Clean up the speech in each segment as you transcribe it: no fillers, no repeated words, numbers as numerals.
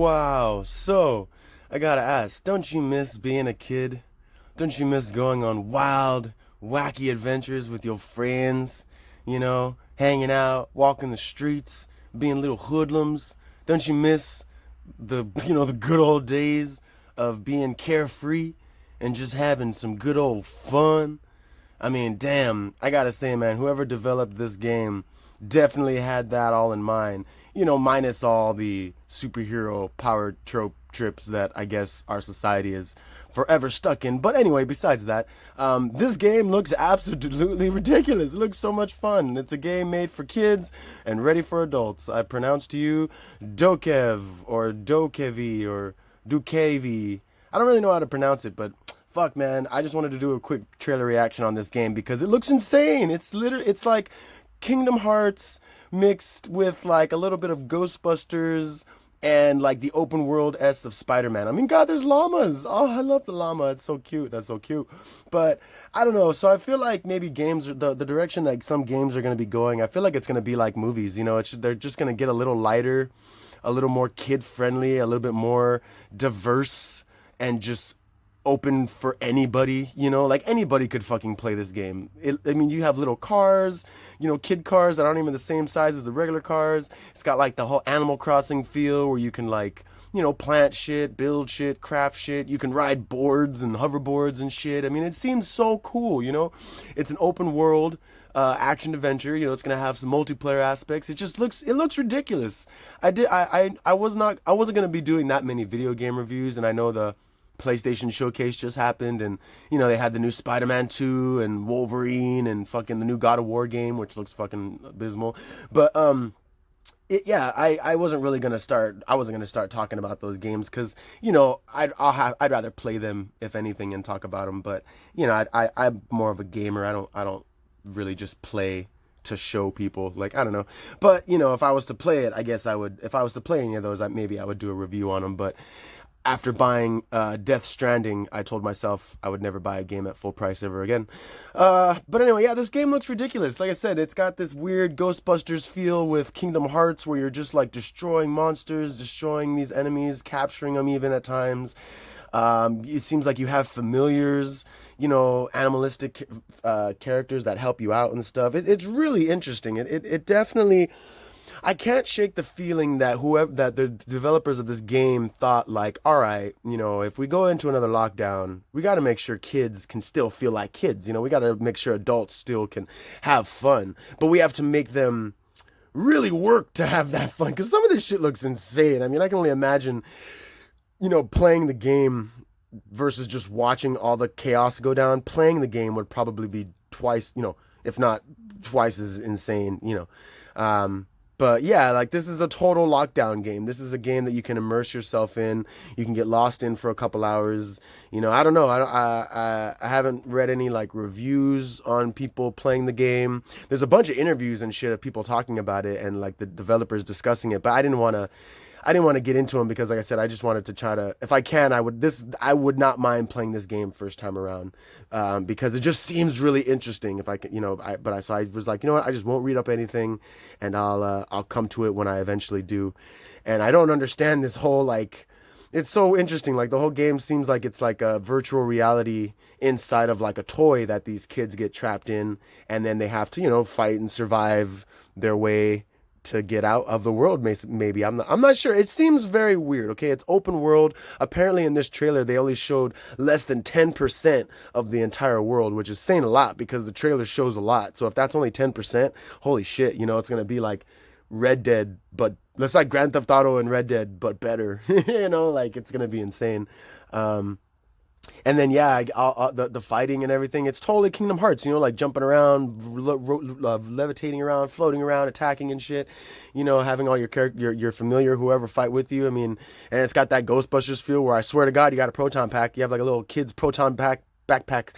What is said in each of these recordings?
Wow. So, I gotta ask, don't you miss being a kid? Don't you miss going on wild, wacky adventures with your friends? Hanging out, walking the streets, being little hoodlums? Don't you miss the good old days of being carefree and just having some good old fun? I mean, damn, I gotta say, man, whoever developed this game definitely had that all in mind. Minus all the superhero power trope trips that I guess our society is forever stuck in. But anyway, besides that, this game looks absolutely ridiculous. It looks so much fun. It's a game made for kids and ready for adults. I pronounce to you DokeV or DokeV or DokeV. I don't really know how to pronounce it, but fuck, man, I just wanted to do a quick trailer reaction on this game because it looks insane. It's like Kingdom Hearts mixed with like a little bit of Ghostbusters and like the open world S of Spider-Man. I mean, God, there's llamas. Oh, I love the llama. It's so cute. That's so cute. But I don't know. So I feel like maybe games, the direction like some games are going to be going, I feel like it's going to be like movies. They're just going to get a little lighter, a little more kid friendly, a little bit more diverse, and just open for anybody. Like anybody could fucking play this game. I mean, you have little cars, kid cars that aren't even the same size as the regular cars. It's got like the whole Animal Crossing feel where you can like, plant shit, build shit, craft shit. You can ride boards and hoverboards and shit. I mean, it seems so cool. It's an open world action adventure. It's gonna have some multiplayer aspects. It looks ridiculous. I wasn't gonna be doing that many video game reviews, and I know the PlayStation Showcase just happened, and they had the new Spider-Man 2 and Wolverine and fucking the new God of War game, which looks fucking abysmal. But yeah, I wasn't really gonna start. I wasn't gonna start talking about those games because I'd rather play them if anything and talk about them. But I'm more of a gamer. I don't really just play to show people. Like, I don't know. But if I was to play it, I guess I would. If I was to play any of those, maybe I would do a review on them. But after buying Death Stranding, I told myself I would never buy a game at full price ever again. But anyway, yeah, this game looks ridiculous. Like I said, it's got this weird Ghostbusters feel with Kingdom Hearts where you're just like destroying monsters, destroying these enemies, capturing them even at times. It seems like you have familiars, animalistic characters that help you out and stuff. It's really interesting. It definitely, I can't shake the feeling that the developers of this game thought like, all right, if we go into another lockdown, we got to make sure kids can still feel like kids. We got to make sure adults still can have fun, but we have to make them really work to have that fun because some of this shit looks insane. I mean, I can only imagine, playing the game versus just watching all the chaos go down. Playing the game would probably be twice, if not twice as insane. But yeah, like this is a total lockdown game. This is a game that you can immerse yourself in. You can get lost in for a couple hours. I don't know. I haven't read any like reviews on people playing the game. There's a bunch of interviews and shit of people talking about it and like the developers discussing it. But I didn't want to get into them because, like I said, I just wanted to try to, if I can, I would not mind playing this game first time around, because it just seems really interesting. If I can, so I was like, I just won't read up anything, and I'll come to it when I eventually do. And I don't understand this whole like, it's so interesting. Like the whole game seems like it's like a virtual reality inside of like a toy that these kids get trapped in, and then they have to, fight and survive their way to get out of the world. Maybe I'm not sure. It seems very weird. Okay, it's open world. Apparently in this trailer they only showed less than 10% of the entire world, which is saying a lot because the trailer shows a lot. So if that's only 10%, holy shit, it's gonna be like Red Dead, but it's like Grand Theft Auto and Red Dead but better. Like it's gonna be insane. And then yeah, the fighting and everything, it's totally Kingdom Hearts, like jumping around, levitating around, floating around, attacking and shit, having all your character, your familiar, whoever fight with you. I mean, and it's got that Ghostbusters feel where I swear to God, you got a proton pack. You have like a little kid's proton pack backpack.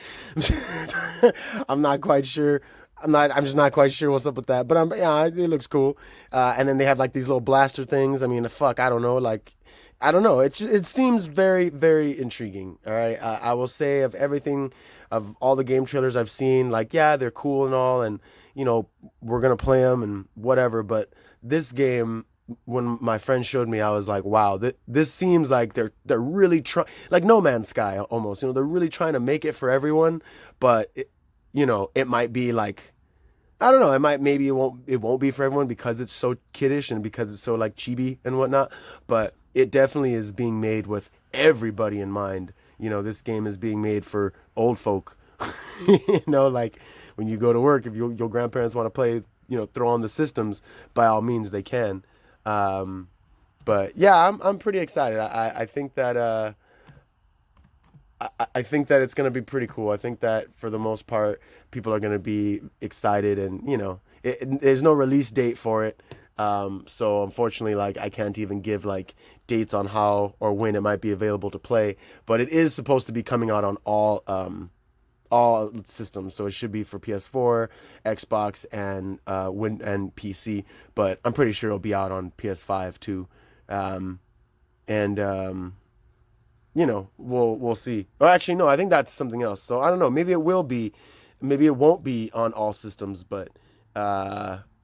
I'm not quite sure. I'm just not quite sure what's up with that, but yeah, it looks cool. And then they have like these little blaster things. I mean, fuck, I don't know, like, I don't know. It seems very, very intriguing. All right. I will say of everything, of all the game trailers I've seen, like, yeah, they're cool and all, and we're gonna play them and whatever. But this game when my friend showed me, I was like, wow, this seems like they're really trying, like No Man's Sky almost. They're really trying to make it for everyone, but it might be like, I don't know, maybe it won't be for everyone because it's so kiddish and because it's so like chibi and whatnot. But it definitely is being made with everybody in mind. This game is being made for old folk. Like when you go to work, if your grandparents want to play, throw on the systems, by all means they can. Um, but yeah, I'm pretty excited. I think that I think that it's gonna be pretty cool. I think that for the most part, people are gonna be excited, and there's no release date for it. So unfortunately, like I can't even give like dates on how or when it might be available to play. But it is supposed to be coming out on all systems, so it should be for PS4, Xbox, and and PC. But I'm pretty sure it'll be out on PS5 too. And we'll see. Or actually, no, I think that's something else. So I don't know. Maybe it will be, maybe it won't be on all systems. But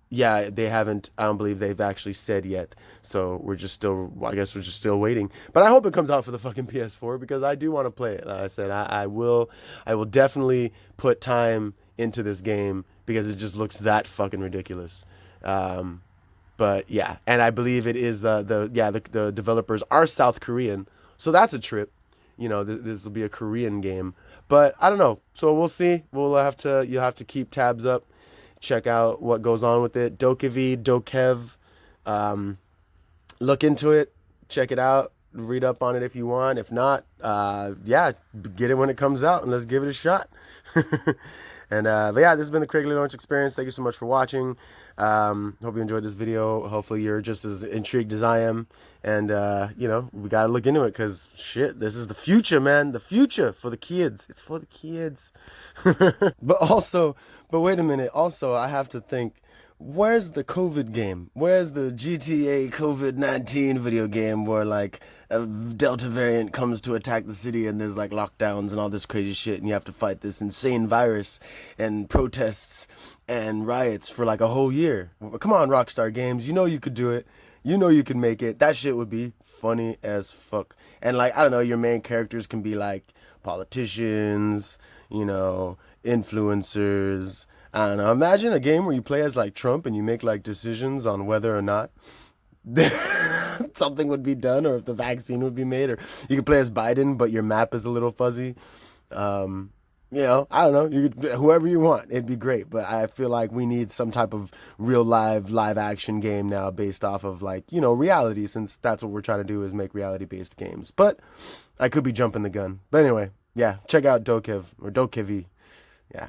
yeah, they haven't. I don't believe they've actually said yet. So we're just still. I guess we're just still waiting. But I hope it comes out for the fucking PS4 because I do want to play it. Like I said, I will. I will definitely put time into this game because it just looks that fucking ridiculous. But yeah, and I believe it is the developers are South Korean, so that's a trip. This will be a Korean game, but I don't know. So we'll see. You'll have to keep tabs up, check out what goes on with it. DokeV, um, look into it, check it out, read up on it if you want. If not, yeah, get it when it comes out and let's give it a shot. And but yeah, this has been the Craigly Launch Experience. Thank you so much for watching. Hope you enjoyed this video. Hopefully you're just as intrigued as I am. And we gotta look into it because shit, this is the future, man. The future for the kids. It's for the kids. But wait a minute. Also, I have to think. Where's the COVID game? Where's the GTA COVID-19 video game where like a Delta variant comes to attack the city and there's like lockdowns and all this crazy shit and you have to fight this insane virus and protests and riots for like a whole year? Come on, Rockstar Games, you know you could do it. You know you can make it. That shit would be funny as fuck. And like, I don't know, your main characters can be like politicians, influencers. I don't know. Imagine a game where you play as like Trump and you make like decisions on whether or not something would be done or if the vaccine would be made, or you could play as Biden but your map is a little fuzzy. I don't know. You could, whoever you want, it'd be great. But I feel like we need some type of real live action game now based off of like reality, since that's what we're trying to do is make reality based games. But I could be jumping the gun. But anyway, yeah, check out DokeV or DokeV. Yeah.